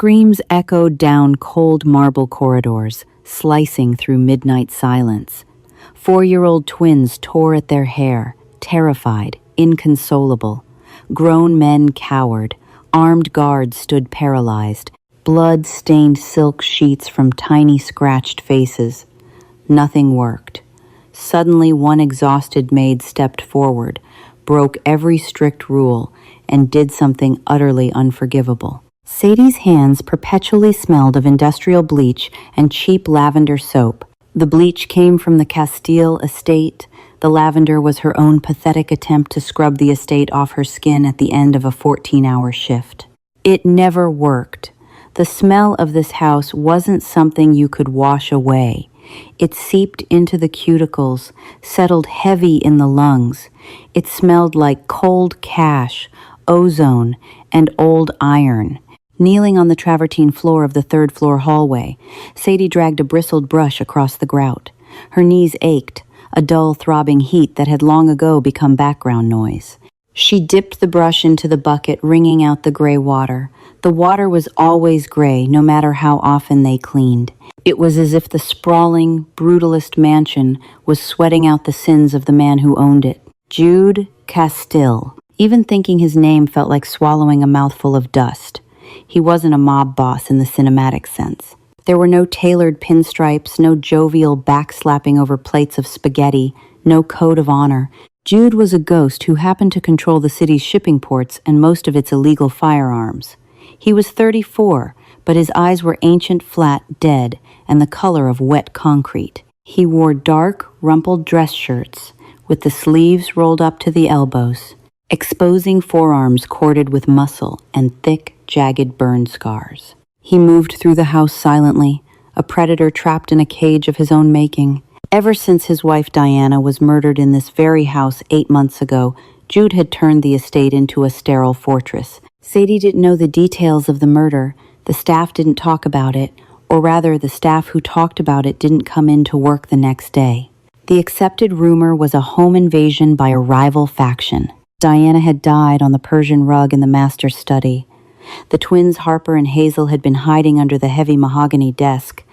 Screams echoed down cold marble corridors, slicing through midnight silence. 4-year-old twins tore at their hair, terrified, inconsolable. Grown men cowered. Armed guards stood paralyzed. Blood stained silk sheets from tiny scratched faces. Nothing worked. Suddenly, one exhausted maid stepped forward, broke every strict rule, and did something utterly unforgivable. Sadie's hands perpetually smelled of industrial bleach and cheap lavender soap. The bleach came from the Castile estate. The lavender was her own pathetic attempt to scrub the estate off her skin at the end of a 14-hour shift. It never worked. The smell of this house wasn't something you could wash away. It seeped into the cuticles, settled heavy in the lungs. It smelled like cold cash, ozone, and old iron. Kneeling on the travertine floor of the third-floor hallway, Sadie dragged a bristled brush across the grout. Her knees ached, a dull throbbing heat that had long ago become background noise. She dipped the brush into the bucket, wringing out the gray water. The water was always gray, no matter how often they cleaned. It was as if the sprawling, brutalist mansion was sweating out the sins of the man who owned it. Jude Castile. Even thinking his name felt like swallowing a mouthful of dust. He wasn't a mob boss in the cinematic sense. There were no tailored pinstripes, no jovial backslapping over plates of spaghetti, no code of honor. Jude was a ghost who happened to control the city's shipping ports and most of its illegal firearms. He was 34, but his eyes were ancient, flat, dead, and the color of wet concrete. He wore dark, rumpled dress shirts, with the sleeves rolled up to the elbows, exposing forearms corded with muscle and thick, jagged burn scars. He moved through the house silently, a predator trapped in a cage of his own making. Ever since his wife Diana was murdered in this very house 8 months ago, Jude had turned the estate into a sterile fortress. Sadie didn't know the details of the murder. The staff didn't talk about it, or rather, the staff who talked about it didn't come in to work the next day. The accepted rumor was a home invasion by a rival faction. Diana had died on the Persian rug in the master's study. The twins Harper and Hazel had been hiding under the heavy mahogany desk,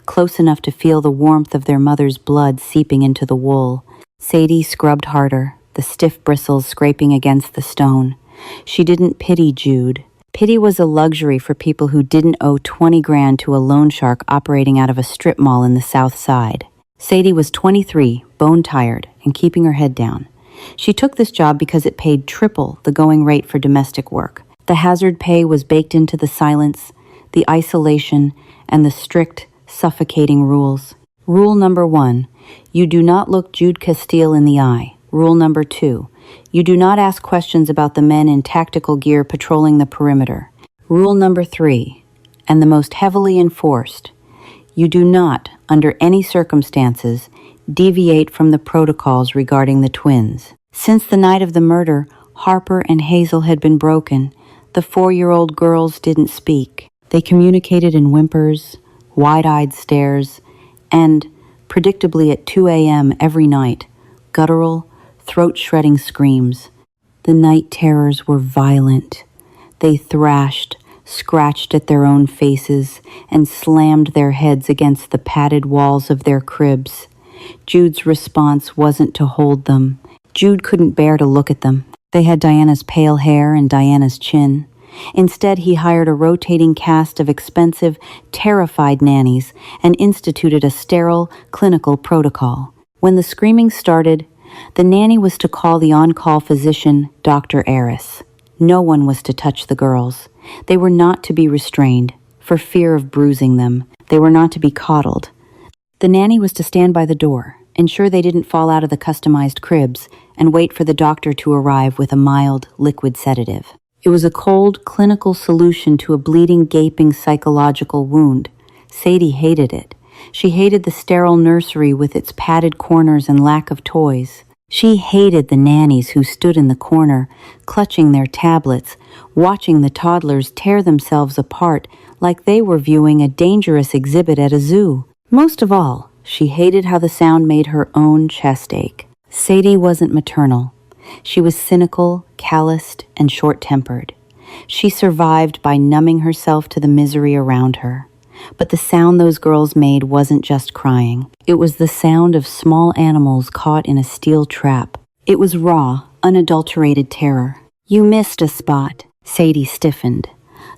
close enough to feel the warmth of their mother's blood seeping into the wool. Sadie scrubbed harder, the stiff bristles scraping against the stone. She didn't pity Jude. Pity was a luxury for people who didn't owe 20 grand to a loan shark operating out of a strip mall in the South Side. Sadie was 23, bone-tired, and keeping her head down. She took this job because it paid triple the going rate for domestic work. The hazard pay was baked into the silence, the isolation, and the strict, suffocating rules. Rule number 1, you do not look Jude Castile in the eye. Rule number 2, you do not ask questions about the men in tactical gear patrolling the perimeter. Rule number 3, and the most heavily enforced, you do not, under any circumstances, deviate from the protocols regarding the twins. Since the night of the murder, Harper and Hazel had been broken. The 4-year-old girls didn't speak. They communicated in whimpers, wide-eyed stares, and, predictably at 2 a.m. every night, guttural, throat-shredding screams. The night terrors were violent. They thrashed, scratched at their own faces, and slammed their heads against the padded walls of their cribs. Jude's response wasn't to hold them. Jude couldn't bear to look at them. They had Diana's pale hair and Diana's chin. Instead, he hired a rotating cast of expensive, terrified nannies and instituted a sterile, clinical protocol. When the screaming started, the nanny was to call the on-call physician, Dr. Eris. No one was to touch the girls. They were not to be restrained, for fear of bruising them. They were not to be coddled. The nanny was to stand by the door, ensure they didn't fall out of the customized cribs, and wait for the doctor to arrive with a mild, liquid sedative. It was a cold, clinical solution to a bleeding, gaping psychological wound. Sadie hated it. She hated the sterile nursery with its padded corners and lack of toys. She hated the nannies who stood in the corner, clutching their tablets, watching the toddlers tear themselves apart like they were viewing a dangerous exhibit at a zoo. Most of all, she hated how the sound made her own chest ache. Sadie wasn't maternal. She was cynical, calloused, and short-tempered. She survived by numbing herself to the misery around her. But the sound those girls made wasn't just crying. It was the sound of small animals caught in a steel trap. It was raw, unadulterated terror. "You missed a spot." Sadie stiffened.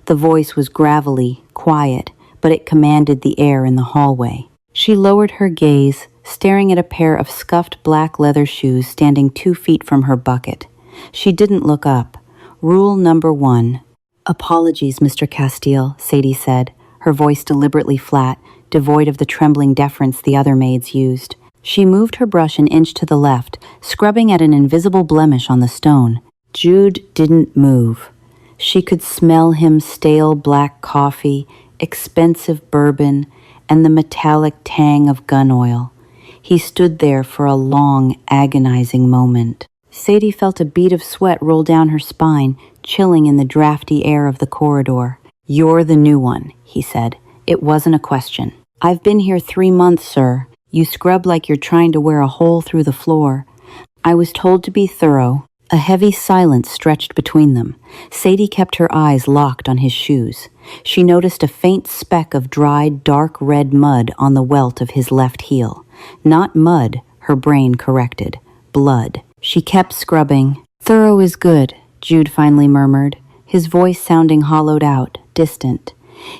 The voice was gravelly, quiet, but it commanded the air in the hallway. She lowered her gaze, staring at a pair of scuffed black leather shoes standing 2 feet from her bucket. She didn't look up. Rule number 1. "Apologies, Mr. Castile," Sadie said, her voice deliberately flat, devoid of the trembling deference the other maids used. She moved her brush an inch to the left, scrubbing at an invisible blemish on the stone. Jude didn't move. She could smell him stale black coffee, expensive bourbon, and the metallic tang of gun oil. He stood there for a long, agonizing moment. Sadie felt a bead of sweat roll down her spine, chilling in the drafty air of the corridor. "You're the new one," he said. It wasn't a question. "I've been here 3 months, sir. You scrub like you're trying to wear a hole through the floor." "I was told to be thorough." A heavy silence stretched between them. Sadie kept her eyes locked on his shoes. She noticed a faint speck of dried, dark red mud on the welt of his left heel. Not mud, her brain corrected. Blood. She kept scrubbing. "Thorough is good," Jude finally murmured, his voice sounding hollowed out, distant.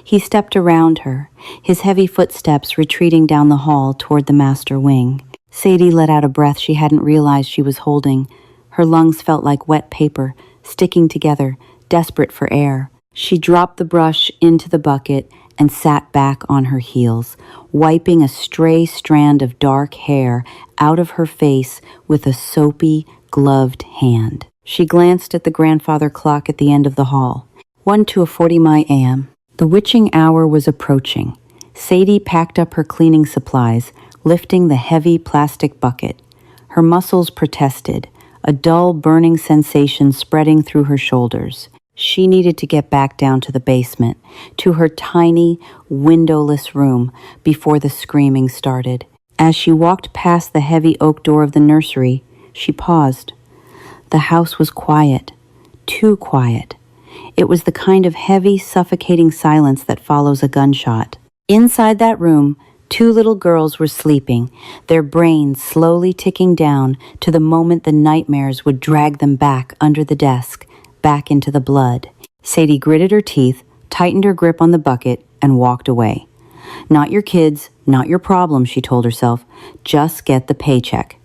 He stepped around her, his heavy footsteps retreating down the hall toward the master wing. Sadie let out a breath she hadn't realized she was holding. Her lungs felt like wet paper, sticking together, desperate for air. She dropped the brush into the bucket and sat back on her heels, wiping a stray strand of dark hair out of her face with a soapy, gloved hand. She glanced at the grandfather clock at the end of the hall. 1:40 a.m. The witching hour was approaching. Sadie packed up her cleaning supplies, lifting the heavy plastic bucket. Her muscles protested, a dull, burning sensation spreading through her shoulders. She needed to get back down to the basement, to her tiny, windowless room, before the screaming started. As she walked past the heavy oak door of the nursery, she paused. The house was quiet, too quiet. It was the kind of heavy, suffocating silence that follows a gunshot. Inside that room, 2 little girls were sleeping, their brains slowly ticking down to the moment the nightmares would drag them back under the desk, back into the blood. Sadie gritted her teeth, tightened her grip on the bucket, and walked away. "Not your kids, not your problem," she told herself. "Just get the paycheck.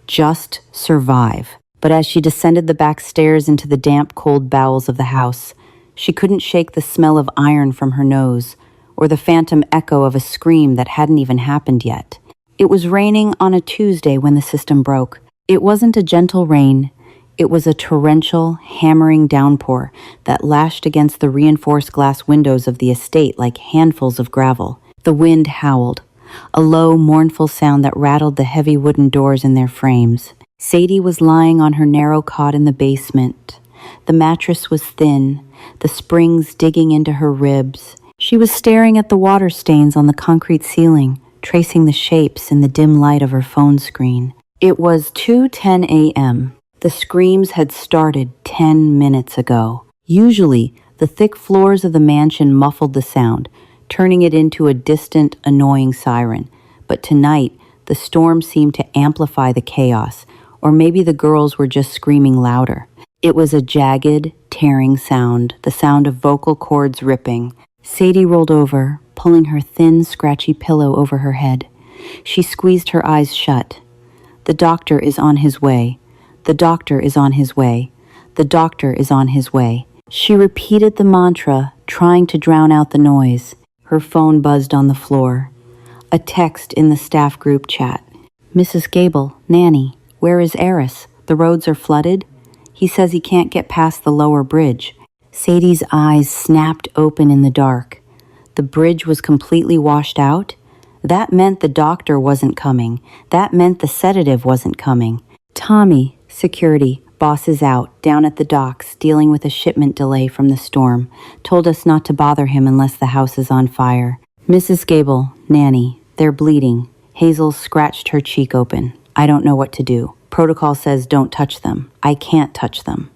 Just survive." But as she descended the back stairs into the damp, cold bowels of the house, she couldn't shake the smell of iron from her nose, or the phantom echo of a scream that hadn't even happened yet. It was raining on a Tuesday when the system broke. It wasn't a gentle rain. It was a torrential, hammering downpour that lashed against the reinforced glass windows of the estate like handfuls of gravel. The wind howled, a low, mournful sound that rattled the heavy wooden doors in their frames. Sadie was lying on her narrow cot in the basement. The mattress was thin, the springs digging into her ribs. She was staring at the water stains on the concrete ceiling, tracing the shapes in the dim light of her phone screen. It was 2:10 a.m. The screams had started 10 minutes ago. Usually, the thick floors of the mansion muffled the sound, turning it into a distant, annoying siren. But tonight, the storm seemed to amplify the chaos, or maybe the girls were just screaming louder. It was a jagged, tearing sound, the sound of vocal cords ripping. Sadie rolled over, pulling her thin, scratchy pillow over her head. She squeezed her eyes shut. "The doctor is on his way. The doctor is on his way. The doctor is on his way." She repeated the mantra, trying to drown out the noise. Her phone buzzed on the floor. A text in the staff group chat. "Mrs. Gable, Nanny, where is Eris? The roads are flooded? He says he can't get past the lower bridge." Sadie's eyes snapped open in the dark. The bridge was completely washed out? That meant the doctor wasn't coming. That meant the sedative wasn't coming. "Tommy, security, boss is out, down at the docks, dealing with a shipment delay from the storm. Told us not to bother him unless the house is on fire. Mrs. Gable, Nanny, they're bleeding." Hazel scratched her cheek open. "I don't know what to do. Protocol says don't touch them. I can't touch them."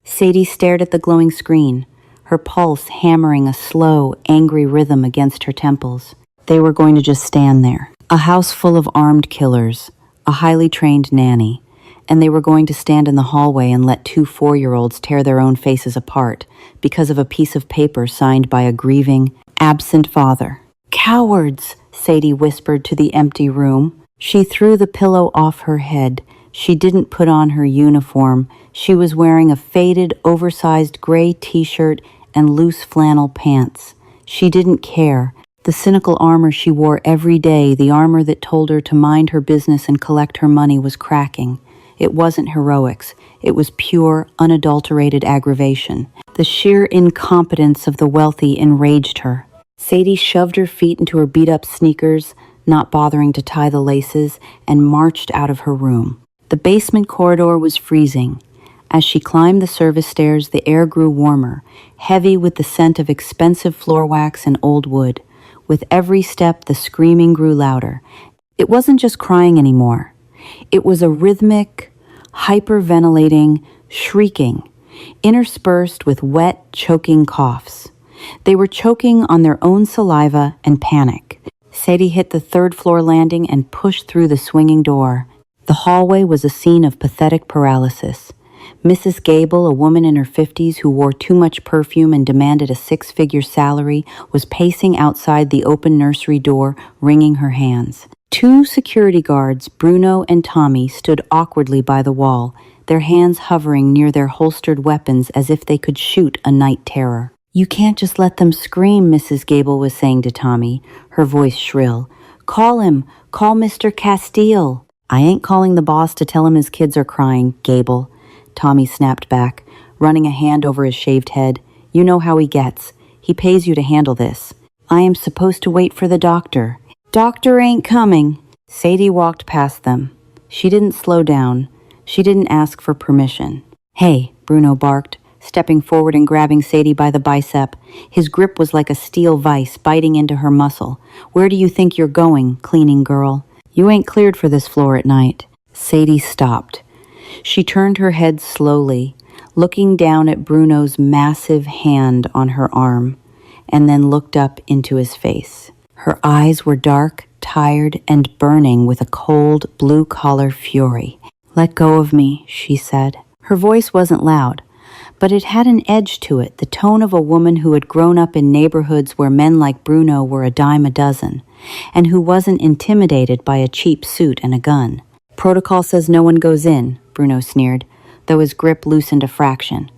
Sadie stared at the glowing screen. her pulse hammering a slow, angry rhythm against her temples. They were going to just stand there. A house full of armed killers, a highly trained nanny, and they were going to stand in the hallway and let two 4-year-olds tear their own faces apart because of a piece of paper signed by a grieving, absent father. "Cowards," Sadie whispered to the empty room. She threw the pillow off her head. She didn't put on her uniform. She was wearing a faded, oversized gray t-shirt and loose flannel pants. She didn't care. The cynical armor she wore every day, the armor that told her to mind her business and collect her money, was cracking. It wasn't heroics. It was pure, unadulterated aggravation. The sheer incompetence of the wealthy enraged her. Sadie shoved her feet into her beat-up sneakers, not bothering to tie the laces, and marched out of her room. The basement corridor was freezing. As she climbed the service stairs, the air grew warmer, heavy with the scent of expensive floor wax and old wood. With every step, the screaming grew louder. It wasn't just crying anymore. It was a rhythmic, hyperventilating shrieking, interspersed with wet, choking coughs. They were choking on their own saliva and panic. Sadie hit the third-floor landing and pushed through the swinging door. The hallway was a scene of pathetic paralysis. Mrs. Gable, a woman in her 50s who wore too much perfume and demanded a 6-figure salary, was pacing outside the open nursery door, wringing her hands. Two security guards, Bruno and Tommy, stood awkwardly by the wall, their hands hovering near their holstered weapons as if they could shoot a night terror. "You can't just let them scream," Mrs. Gable was saying to Tommy, her voice shrill. "Call him. Call Mr. Castile." "I ain't calling the boss to tell him his kids are crying, Gable," Tommy snapped back, running a hand over his shaved head. "You know how he gets. He pays you to handle this." "I am supposed to wait for the doctor." "Doctor ain't coming." Sadie walked past them. She didn't slow down. She didn't ask for permission. "Hey," Bruno barked, stepping forward and grabbing Sadie by the bicep. His grip was like a steel vise biting into her muscle. "Where do you think you're going, cleaning girl? You ain't cleared for this floor at night." Sadie stopped. She turned her head slowly, looking down at Bruno's massive hand on her arm, and then looked up into his face. Her eyes were dark, tired, and burning with a cold, blue-collar fury. "Let go of me," she said. Her voice wasn't loud, but it had an edge to it, the tone of a woman who had grown up in neighborhoods where men like Bruno were a dime a dozen, and who wasn't intimidated by a cheap suit and a gun. "Protocol says no one goes in," Bruno sneered, though his grip loosened a fraction.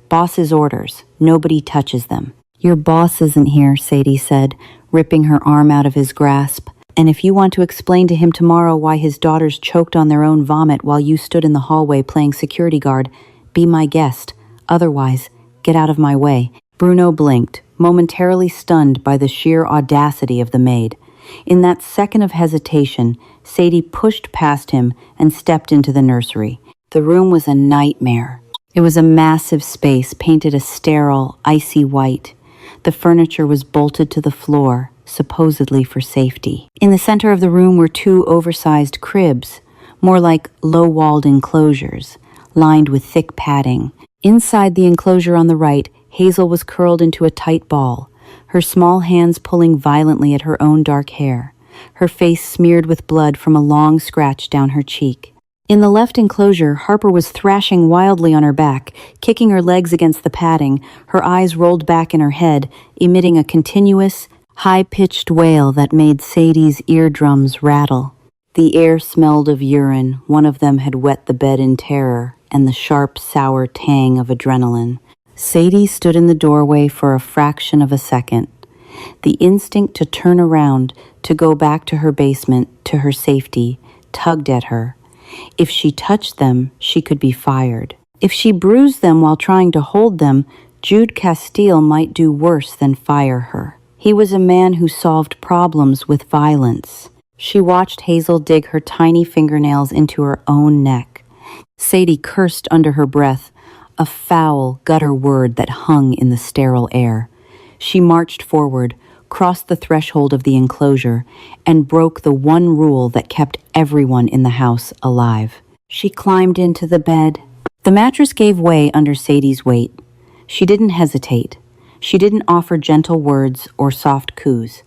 "Boss's orders. Nobody touches them." "Your boss isn't here," Sadie said, ripping her arm out of his grasp. "And if you want to explain to him tomorrow why his daughters choked on their own vomit while you stood in the hallway playing security guard, be my guest. Otherwise, get out of my way." Bruno blinked, momentarily stunned by the sheer audacity of the maid. In that second of hesitation, Sadie pushed past him and stepped into the nursery. The room was a nightmare. It was a massive space painted a sterile, icy white. The furniture was bolted to the floor, supposedly for safety. In the center of the room were two oversized cribs, more like low-walled enclosures, lined with thick padding. Inside the enclosure on the right, Hazel was curled into a tight ball, her small hands pulling violently at her own dark hair, her face smeared with blood from a long scratch down her cheek. In the left enclosure, Harper was thrashing wildly on her back, kicking her legs against the padding, her eyes rolled back in her head, emitting a continuous, high-pitched wail that made Sadie's eardrums rattle. The air smelled of urine. One of them had wet the bed in terror, and the sharp, sour tang of adrenaline. Sadie stood in the doorway for a fraction of a second. The instinct to turn around, to go back to her basement, to her safety, tugged at her. If she touched them, she could be fired. If she bruised them while trying to hold them, Jude Castile might do worse than fire her. He was a man who solved problems with violence. She watched Hazel dig her tiny fingernails into her own neck. Sadie cursed under her breath, a foul, gutter word that hung in the sterile air. She marched forward, crossed the threshold of the enclosure, and broke the one rule that kept everyone in the house alive. She climbed into the bed. The mattress gave way under Sadie's weight. She didn't hesitate. She didn't offer gentle words or soft coos.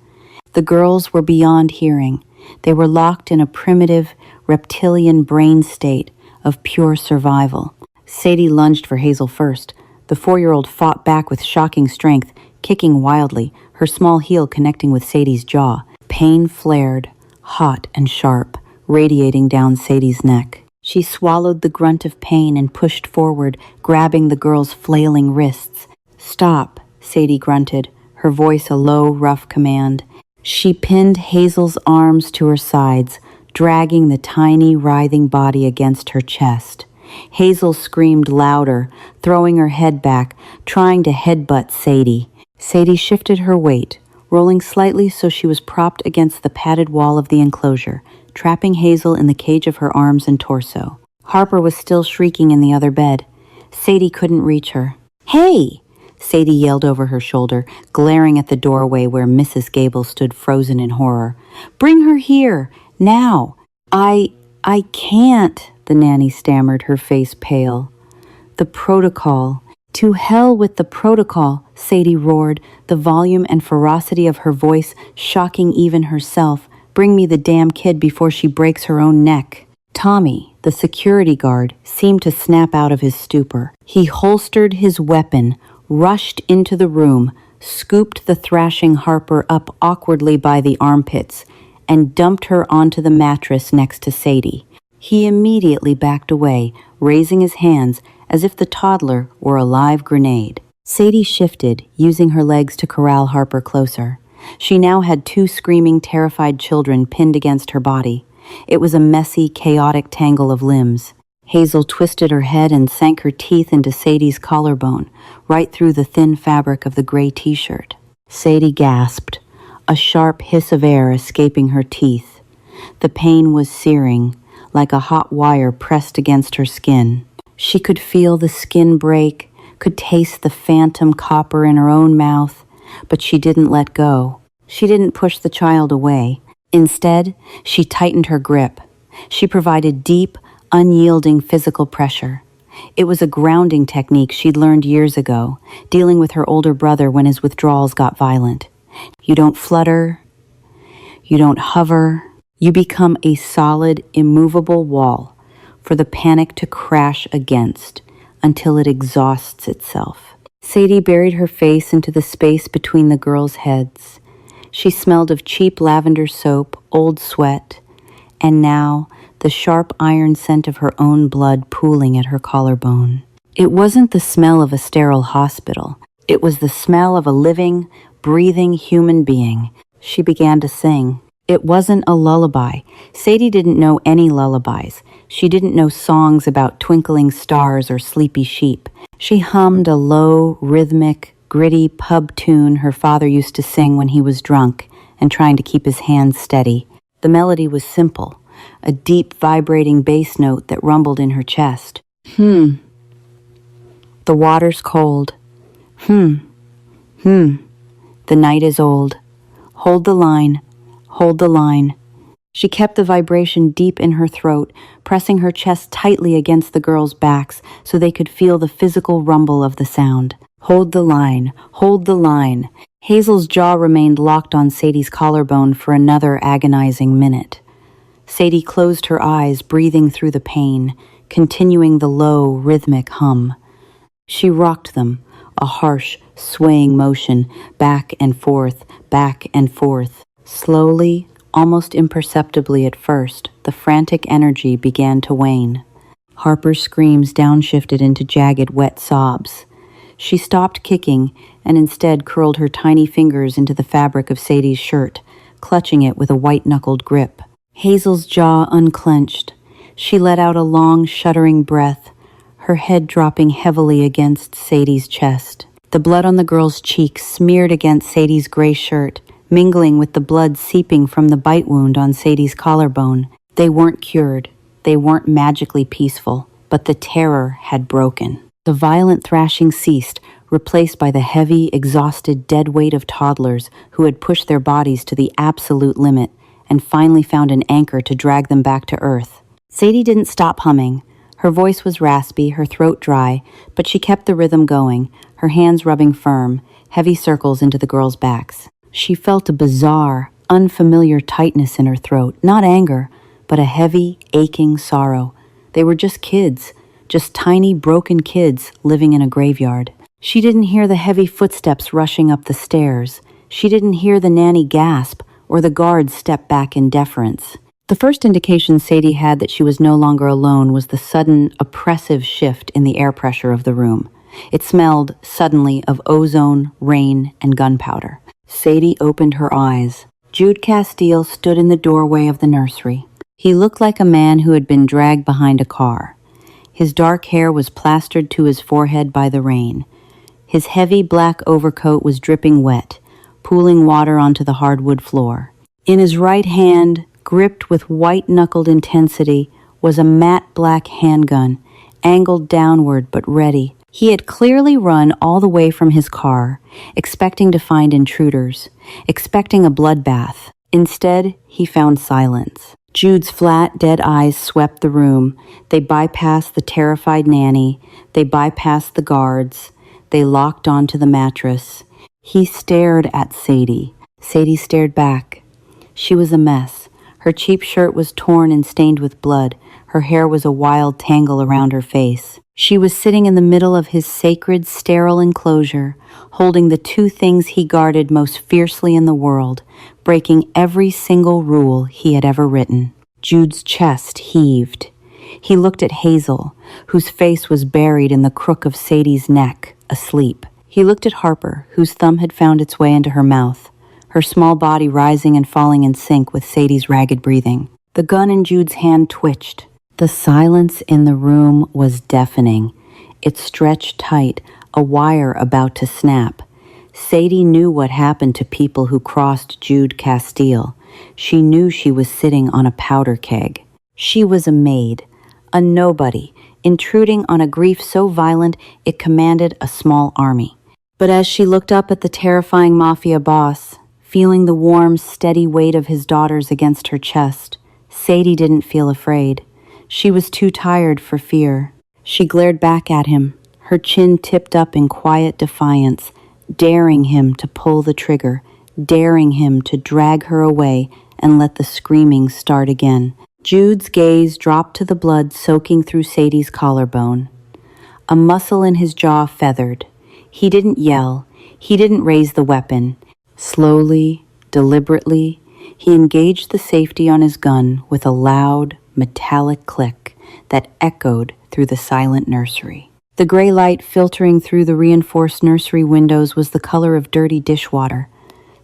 The girls were beyond hearing. They were locked in a primitive, reptilian brain state of pure survival. Sadie lunged for Hazel first. The 4-year-old fought back with shocking strength, kicking wildly, her small heel connecting with Sadie's jaw. Pain flared, hot and sharp, radiating down Sadie's neck. She swallowed the grunt of pain and pushed forward, grabbing the girl's flailing wrists. "Stop," Sadie grunted, her voice a low, rough command. She pinned Hazel's arms to her sides, dragging the tiny, writhing body against her chest. Hazel screamed louder, throwing her head back, trying to headbutt Sadie. Sadie shifted her weight, rolling slightly so she was propped against the padded wall of the enclosure, trapping Hazel in the cage of her arms and torso. Harper was still shrieking in the other bed. Sadie couldn't reach her. "Hey!" Sadie yelled over her shoulder, glaring at the doorway where Mrs. Gable stood frozen in horror. "Bring her here! Now!" I can't," the nanny stammered, her face pale. "The protocol." "To hell with the protocol," Sadie roared, the volume and ferocity of her voice shocking even herself. "Bring me the damn kid before she breaks her own neck." Tommy, the security guard, seemed to snap out of his stupor. He holstered his weapon, rushed into the room, scooped the thrashing Harper up awkwardly by the armpits, and dumped her onto the mattress next to Sadie. He immediately backed away, raising his hands as if the toddler were a live grenade. Sadie shifted, using her legs to corral Harper closer. She now had 2 screaming, terrified children pinned against her body. It was a messy, chaotic tangle of limbs. Hazel twisted her head and sank her teeth into Sadie's collarbone, right through the thin fabric of the gray t-shirt. Sadie gasped, a sharp hiss of air escaping her teeth. The pain was searing, like a hot wire pressed against her skin. She could feel the skin break, could taste the phantom copper in her own mouth, but she didn't let go. She didn't push the child away. Instead, she tightened her grip. She provided deep, unyielding physical pressure. It was a grounding technique she'd learned years ago, dealing with her older brother when his withdrawals got violent. You don't flutter. You don't hover. You become a solid, immovable wall for the panic to crash against until it exhausts itself. Sadie buried her face into the space between the girls' heads. She smelled of cheap lavender soap, old sweat, and now the sharp iron scent of her own blood pooling at her collarbone. It wasn't the smell of a sterile hospital. It was the smell of a living, breathing human being. She began to sing. It wasn't a lullaby. Sadie didn't know any lullabies. She didn't know songs about twinkling stars or sleepy sheep. She hummed a low, rhythmic, gritty pub tune her father used to sing when he was drunk and trying to keep his hands steady. The melody was simple, a deep, vibrating bass note that rumbled in her chest. The water's cold. The night is old. Hold the line. Hold the line. She kept the vibration deep in her throat, pressing her chest tightly against the girls' backs so they could feel the physical rumble of the sound. Hold the line. Hold the line. Hazel's jaw remained locked on Sadie's collarbone for another agonizing minute. Sadie closed her eyes, breathing through the pain, continuing the low, rhythmic hum. She rocked them, a harsh, swaying motion, back and forth, back and forth. Slowly, almost imperceptibly at first, the frantic energy began to wane. Harper's screams downshifted into jagged, wet sobs. She stopped kicking and instead curled her tiny fingers into the fabric of Sadie's shirt, clutching it with a white-knuckled grip. Hazel's jaw unclenched. She let out a long, shuddering breath, her head dropping heavily against Sadie's chest. The blood on the girl's cheek smeared against Sadie's gray shirt, mingling with the blood seeping from the bite wound on Sadie's collarbone. They weren't cured. They weren't magically peaceful, but the terror had broken. The violent thrashing ceased, replaced by the heavy, exhausted, dead weight of toddlers who had pushed their bodies to the absolute limit and finally found an anchor to drag them back to earth. Sadie didn't stop humming. Her voice was raspy, her throat dry, but she kept the rhythm going, her hands rubbing firm, heavy circles into the girls' backs. She felt a bizarre, unfamiliar tightness in her throat, not anger, but a heavy, aching sorrow. They were just kids, just tiny, broken kids living in a graveyard. She didn't hear the heavy footsteps rushing up the stairs. She didn't hear the nanny gasp or the guard step back in deference. The first indication Sadie had that she was no longer alone was the sudden, oppressive shift in the air pressure of the room. It smelled, suddenly, of ozone, rain, and gunpowder. Sadie opened her eyes. Jude Castile stood in the doorway of the nursery. He looked like a man who had been dragged behind a car. His dark hair was plastered to his forehead by the rain. His heavy black overcoat was dripping wet, pooling water onto the hardwood floor. In his right hand, gripped with white-knuckled intensity, was a matte black handgun, angled downward but ready. He had clearly run all the way from his car, expecting to find intruders, expecting a bloodbath. Instead, he found silence. Jude's flat, dead eyes swept the room. They bypassed the terrified nanny. They bypassed the guards. They locked onto the mattress. He stared at Sadie. Sadie stared back. She was a mess. Her cheap shirt was torn and stained with blood. Her hair was a wild tangle around her face. She was sitting in the middle of his sacred, sterile enclosure, holding the two things he guarded most fiercely in the world, breaking every single rule he had ever written. Jude's chest heaved. He looked at Hazel, whose face was buried in the crook of Sadie's neck, asleep. He looked at Harper, whose thumb had found its way into her mouth, her small body rising and falling in sync with Sadie's ragged breathing. The gun in Jude's hand twitched. The silence in the room was deafening. It stretched tight, a wire about to snap. Sadie knew what happened to people who crossed Jude Castile. She knew she was sitting on a powder keg. She was a maid, a nobody, intruding on a grief so violent it commanded a small army. But as she looked up at the terrifying mafia boss, feeling the warm, steady weight of his daughters against her chest, Sadie didn't feel afraid. She was too tired for fear. She glared back at him, her chin tipped up in quiet defiance, daring him to pull the trigger, daring him to drag her away and let the screaming start again. Jude's gaze dropped to the blood soaking through Sadie's collarbone. A muscle in his jaw feathered. He didn't yell. He didn't raise the weapon. Slowly, deliberately, he engaged the safety on his gun with a loud, metallic click that echoed through the silent nursery. The gray light filtering through the reinforced nursery windows was the color of dirty dishwater.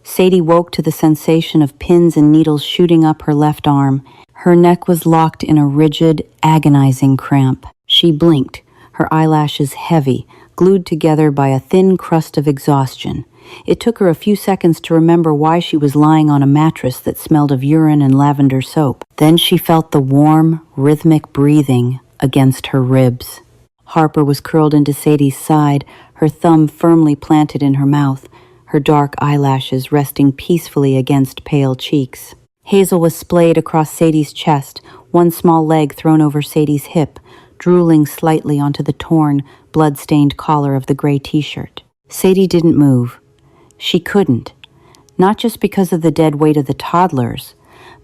Sadie woke to the sensation of pins and needles shooting up her left arm. Her neck was locked in a rigid, agonizing cramp. She blinked, her eyelashes heavy, glued together by a thin crust of exhaustion. It took her a few seconds to remember why she was lying on a mattress that smelled of urine and lavender soap. Then she felt the warm, rhythmic breathing against her ribs. Harper was curled into Sadie's side, her thumb firmly planted in her mouth, her dark eyelashes resting peacefully against pale cheeks. Hazel was splayed across Sadie's chest, one small leg thrown over Sadie's hip, drooling slightly onto the torn, blood-stained collar of the gray t-shirt. Sadie didn't move. She couldn't, not just because of the dead weight of the toddlers,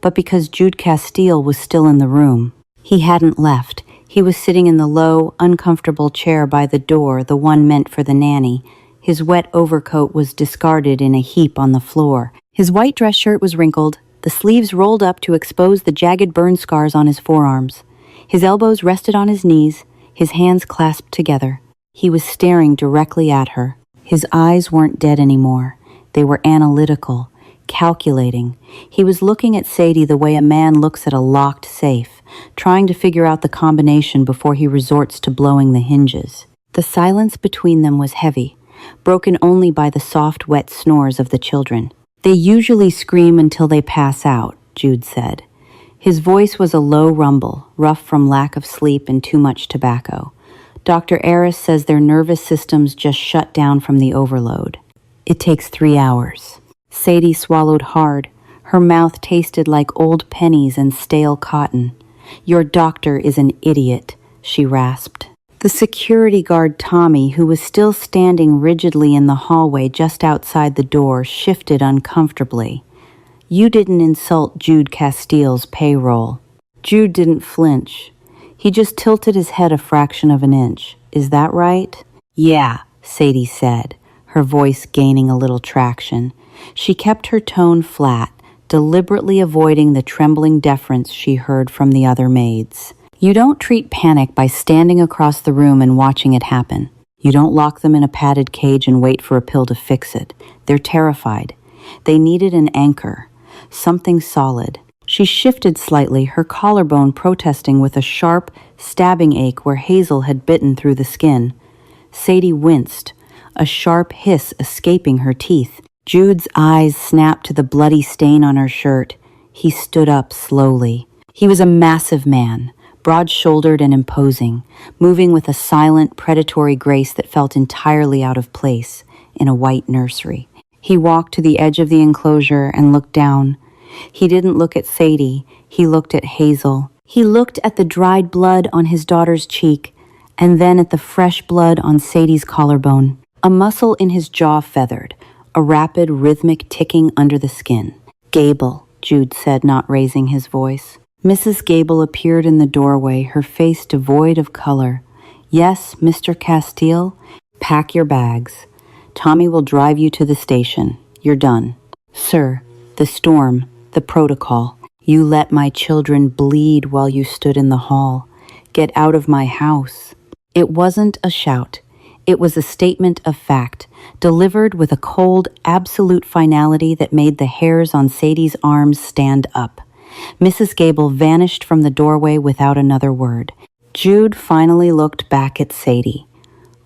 but because Jude Castile was still in the room. He hadn't left. He was sitting in the low, uncomfortable chair by the door, the one meant for the nanny. His wet overcoat was discarded in a heap on the floor. His white dress shirt was wrinkled, the sleeves rolled up to expose the jagged burn scars on his forearms. His elbows rested on his knees, his hands clasped together. He was staring directly at her. His eyes weren't dead anymore. They were analytical, calculating. He was looking at Sadie the way a man looks at a locked safe, trying to figure out the combination before he resorts to blowing the hinges. The silence between them was heavy, broken only by the soft, wet snores of the children. "They usually scream until they pass out," Jude said. His voice was a low rumble, rough from lack of sleep and too much tobacco. Dr. Aris says their nervous systems just shut down from the overload. It takes 3 hours. Sadie swallowed hard. Her mouth tasted like old pennies and stale cotton. "Your doctor is an idiot," she rasped. The security guard Tommy, who was still standing rigidly in the hallway just outside the door, shifted uncomfortably. "You didn't insult Jude Castile's payroll." Jude didn't flinch. He just tilted his head a fraction of an inch. "Is that right?" "Yeah," Sadie said, her voice gaining a little traction. She kept her tone flat, deliberately avoiding the trembling deference she heard from the other maids. You don't treat panic by standing across the room and watching it happen. You don't lock them in a padded cage and wait for a pill to fix it. They're terrified. They needed an anchor, something solid. She shifted slightly, her collarbone protesting with a sharp, stabbing ache where Hazel had bitten through the skin. Sadie winced, a sharp hiss escaping her teeth. Jude's eyes snapped to the bloody stain on her shirt. He stood up slowly. He was a massive man, broad-shouldered and imposing, moving with a silent, predatory grace that felt entirely out of place in a white nursery. He walked to the edge of the enclosure and looked down. He didn't look at Sadie. He looked at Hazel. He looked at the dried blood on his daughter's cheek, and then at the fresh blood on Sadie's collarbone. A muscle in his jaw feathered, a rapid, rhythmic ticking under the skin. "Gable," Jude said, not raising his voice. Mrs. Gable appeared in the doorway, her face devoid of color. "Yes, Mr. Castile? Pack your bags. Tommy will drive you to the station. You're done." "Sir, the storm, the protocol. You let my children bleed while you stood in the hall. Get out of my house." It wasn't a shout. It was a statement of fact, delivered with a cold, absolute finality that made the hairs on Sadie's arms stand up. Mrs. Gable vanished from the doorway without another word. Jude finally looked back at Sadie.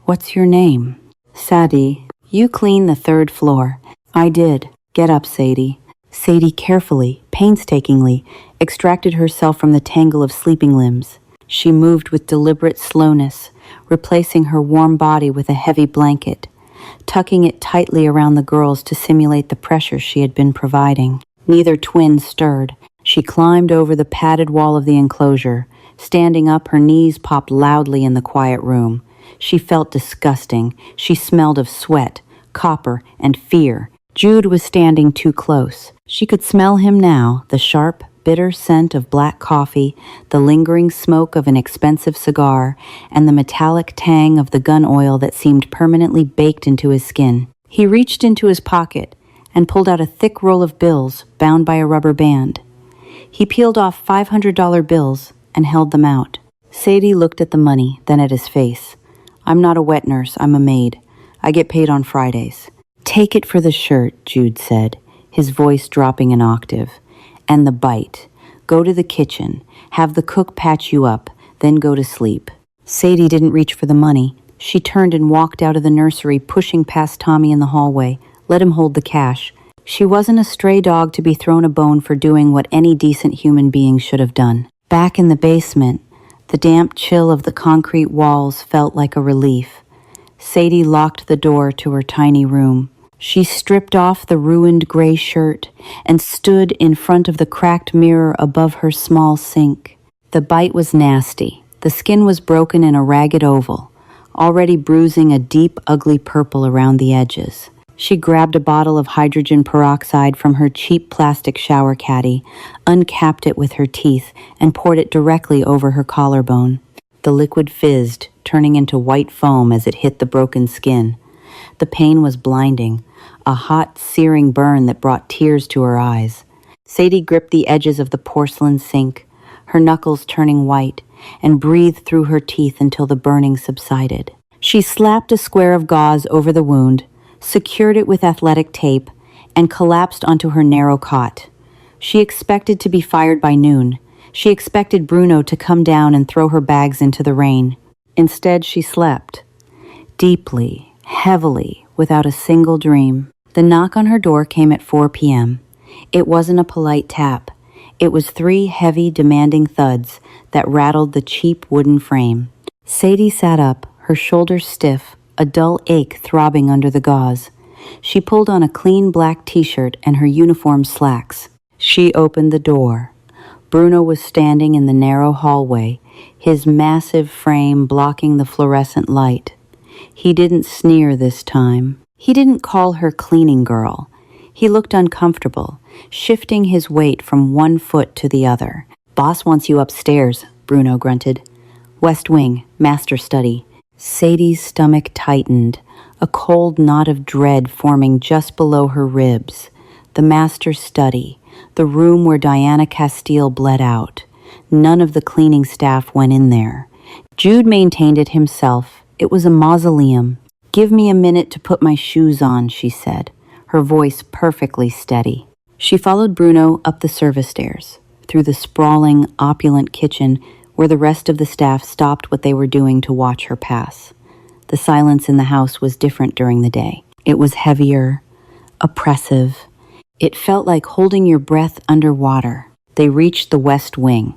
"What's your name?" "Sadie. You clean the 3rd floor." "I did. Get up, Sadie." Sadie carefully, painstakingly, extracted herself from the tangle of sleeping limbs. She moved with deliberate slowness, replacing her warm body with a heavy blanket, tucking it tightly around the girls to simulate the pressure she had been providing. Neither twin stirred. She climbed over the padded wall of the enclosure. Standing up, her knees popped loudly in the quiet room. She felt disgusting. She smelled of sweat, copper, and fear. Jude was standing too close. She could smell him now, the sharp, bitter scent of black coffee, the lingering smoke of an expensive cigar, and the metallic tang of the gun oil that seemed permanently baked into his skin. He reached into his pocket and pulled out a thick roll of bills bound by a rubber band. He peeled off $500 bills and held them out. Sadie looked at the money, then at his face. "I'm not a wet nurse, I'm a maid. I get paid on Fridays." "Take it for the shirt," Jude said, his voice dropping an octave. "And the bite. Go to the kitchen, have the cook patch you up, then go to sleep." Sadie didn't reach for the money. She turned and walked out of the nursery, pushing past Tommy in the hallway. Let him hold the cash. She wasn't a stray dog to be thrown a bone for doing what any decent human being should have done. Back in the basement, the damp chill of the concrete walls felt like a relief. Sadie locked the door to her tiny room. She stripped off the ruined gray shirt and stood in front of the cracked mirror above her small sink. The bite was nasty. The skin was broken in a ragged oval, already bruising a deep, ugly purple around the edges. She grabbed a bottle of hydrogen peroxide from her cheap plastic shower caddy, uncapped it with her teeth, and poured it directly over her collarbone. The liquid fizzed, turning into white foam as it hit the broken skin. The pain was blinding, a hot, searing burn that brought tears to her eyes. Sadie gripped the edges of the porcelain sink, her knuckles turning white, and breathed through her teeth until the burning subsided. She slapped a square of gauze over the wound, secured it with athletic tape, and collapsed onto her narrow cot. She expected to be fired by noon. She expected Bruno to come down and throw her bags into the rain. Instead, she slept. Deeply, heavily, without a single dream. The knock on her door came at 4 p.m. It wasn't a polite tap. It was 3 heavy, demanding thuds that rattled the cheap wooden frame. Sadie sat up, her shoulders stiff, a dull ache throbbing under the gauze. She pulled on a clean black t-shirt and her uniform slacks. She opened the door. Bruno was standing in the narrow hallway, his massive frame blocking the fluorescent light. He didn't sneer this time. He didn't call her cleaning girl. He looked uncomfortable, shifting his weight from one foot to the other. "Boss wants you upstairs," Bruno grunted. "West wing, master study." Sadie's stomach tightened, a cold knot of dread forming just below her ribs. The master study, the room where Diana Castile bled out. None of the cleaning staff went in there. Jude maintained it himself. It was a mausoleum. "Give me a minute to put my shoes on," she said, her voice perfectly steady. She followed Bruno up the service stairs, through the sprawling, opulent kitchen where the rest of the staff stopped what they were doing to watch her pass. The silence in the house was different during the day. It was heavier, oppressive. It felt like holding your breath underwater. They reached the west wing.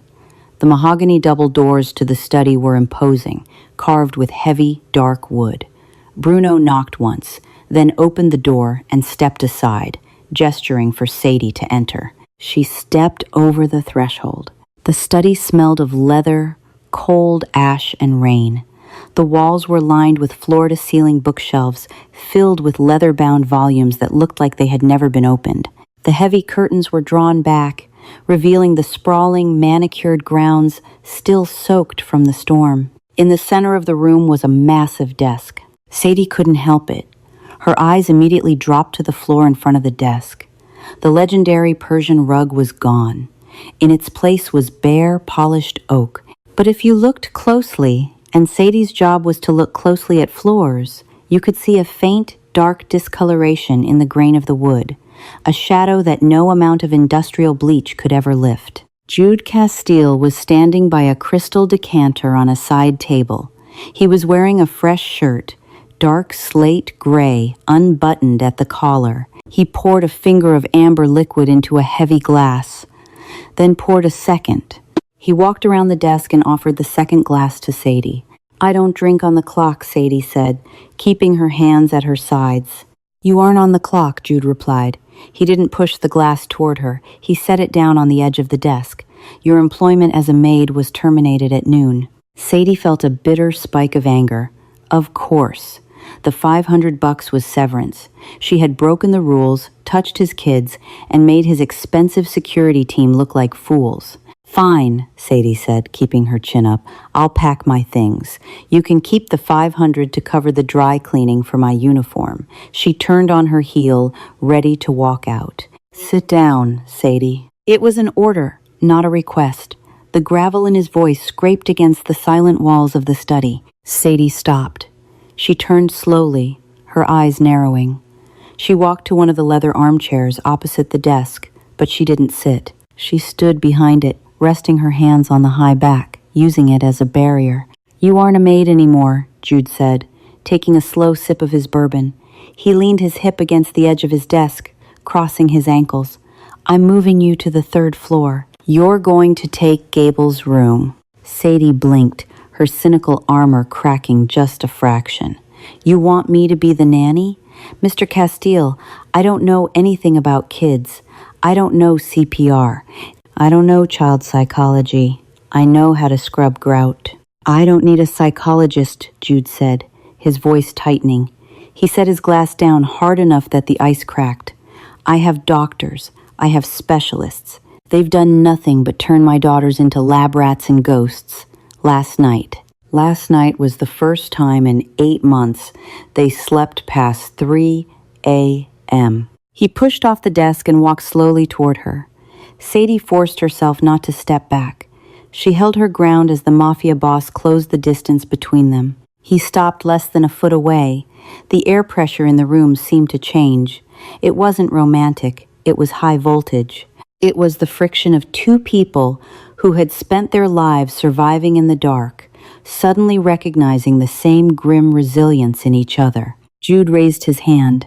The mahogany double doors to the study were imposing, carved with heavy, dark wood. Bruno knocked once, then opened the door and stepped aside, gesturing for Sadie to enter. She stepped over the threshold. The study smelled of leather, cold ash, and rain. The walls were lined with floor-to-ceiling bookshelves filled with leather-bound volumes that looked like they had never been opened. The heavy curtains were drawn back, revealing the sprawling, manicured grounds still soaked from the storm. In the center of the room was a massive desk. Sadie couldn't help it. Her eyes immediately dropped to the floor in front of the desk. The legendary Persian rug was gone. In its place was bare, polished oak. But if you looked closely, and Sadie's job was to look closely at floors, you could see a faint, dark discoloration in the grain of the wood, a shadow that no amount of industrial bleach could ever lift. Jude Castile was standing by a crystal decanter on a side table. He was wearing a fresh shirt, dark slate gray, unbuttoned at the collar. He poured a finger of amber liquid into a heavy glass, then poured a second. He walked around the desk and offered the second glass to Sadie. "I don't drink on the clock," Sadie said, keeping her hands at her sides. "You aren't on the clock," Jude replied. He didn't push the glass toward her. He set it down on the edge of the desk. "Your employment as a maid was terminated at noon." Sadie felt a bitter spike of anger. Of course. The $500 was severance. She had broken the rules, touched his kids, and made his expensive security team look like fools. "Fine," Sadie said, keeping her chin up. "I'll pack my things. You can keep the $500 to cover the dry cleaning for my uniform." She turned on her heel, ready to walk out. "Sit down, Sadie." It was an order, not a request. The gravel in his voice scraped against the silent walls of the study. Sadie stopped. She turned slowly, her eyes narrowing. She walked to one of the leather armchairs opposite the desk, but she didn't sit. She stood behind it, resting her hands on the high back, using it as a barrier. "You aren't a maid anymore," Jude said, taking a slow sip of his bourbon. He leaned his hip against the edge of his desk, crossing his ankles. "I'm moving you to the 3rd floor. You're going to take Gable's room." Sadie blinked, her cynical armor cracking just a fraction. "You want me to be the nanny? Mr. Castile, I don't know anything about kids. I don't know CPR. I don't know child psychology. I know how to scrub grout." "I don't need a psychologist," Jude said, his voice tightening. He set his glass down hard enough that the ice cracked. "I have doctors. I have specialists. They've done nothing but turn my daughters into lab rats and ghosts. Last night was the first time in 8 months they slept past 3 a.m. He pushed off the desk and walked slowly toward her. Sadie forced herself not to step back. She held her ground as the Mafia boss closed the distance between them. He stopped less than a foot away. The air pressure in the room seemed to change. It wasn't romantic. It was high voltage. It was the friction of two people who had spent their lives surviving in the dark, suddenly recognizing the same grim resilience in each other. Jude raised his hand.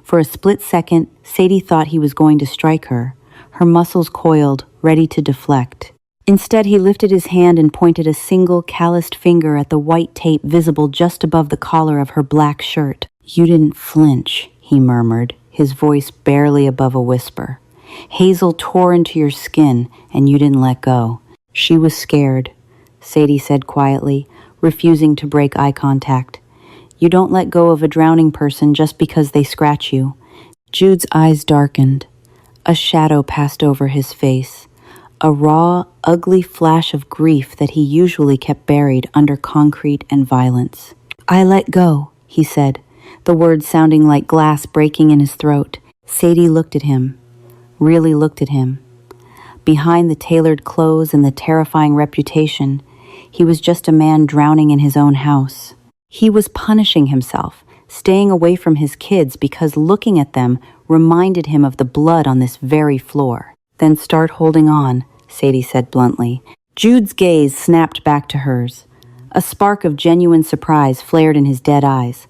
For a split second, Sadie thought he was going to strike her, her muscles coiled, ready to deflect. Instead, he lifted his hand and pointed a single calloused finger at the white tape visible just above the collar of her black shirt. "You didn't flinch," he murmured, his voice barely above a whisper. "Hazel tore into your skin, and you didn't let go." She was scared. Sadie said quietly, refusing to break eye contact. You don't let go of a drowning person just because they scratch you. Jude's eyes darkened. A shadow passed over his face. A raw, ugly flash of grief that he usually kept buried under concrete and violence. I let go, he said, the words sounding like glass breaking in his throat. Sadie looked at him. Really looked at him. Behind the tailored clothes and the terrifying reputation, he was just a man drowning in his own house. He was punishing himself, staying away from his kids because looking at them reminded him of the blood on this very floor. Then start holding on, Sadie said bluntly. Jude's gaze snapped back to hers. A spark of genuine surprise flared in his dead eyes.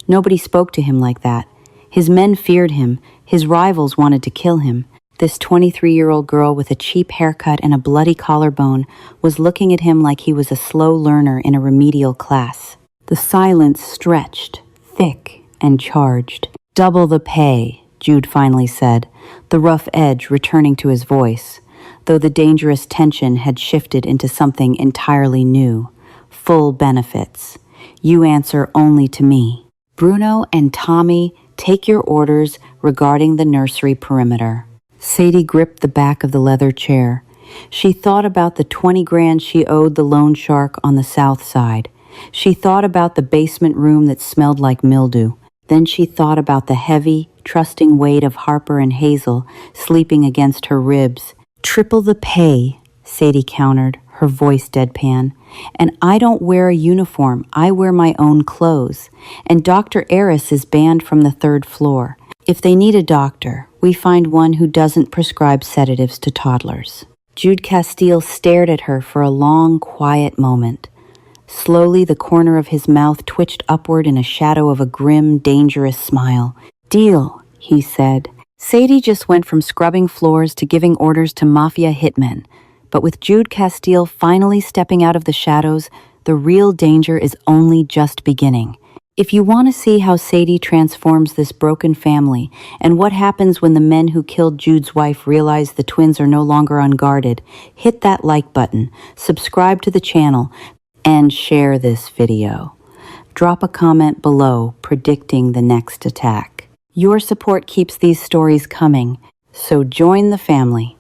Nobody spoke to him like that. His men feared him. His rivals wanted to kill him. This 23-year-old girl with a cheap haircut and a bloody collarbone was looking at him like he was a slow learner in a remedial class. The silence stretched, thick and charged. Double the pay, Jude finally said, the rough edge returning to his voice, though the dangerous tension had shifted into something entirely new. Full benefits. You answer only to me. Bruno and Tommy, take your orders regarding the nursery perimeter. Sadie gripped the back of the leather chair. She thought about the 20 grand she owed the loan shark on the south side. She thought about the basement room that smelled like mildew. Then she thought about the heavy, trusting weight of Harper and Hazel sleeping against her ribs. Triple the pay, Sadie countered, her voice deadpan. And I don't wear a uniform. I wear my own clothes. And Dr. Eris is banned from the 3rd floor. If they need a doctor, we find one who doesn't prescribe sedatives to toddlers. Jude Castile stared at her for a long, quiet moment. Slowly, the corner of his mouth twitched upward in a shadow of a grim, dangerous smile. Deal, he said. Sadie just went from scrubbing floors to giving orders to mafia hitmen. But with Jude Castile finally stepping out of the shadows, the real danger is only just beginning. If you want to see how Sadie transforms this broken family and what happens when the men who killed Jude's wife realize the twins are no longer unguarded, hit that like button, subscribe to the channel, and share this video. Drop a comment below predicting the next attack. Your support keeps these stories coming, so join the family.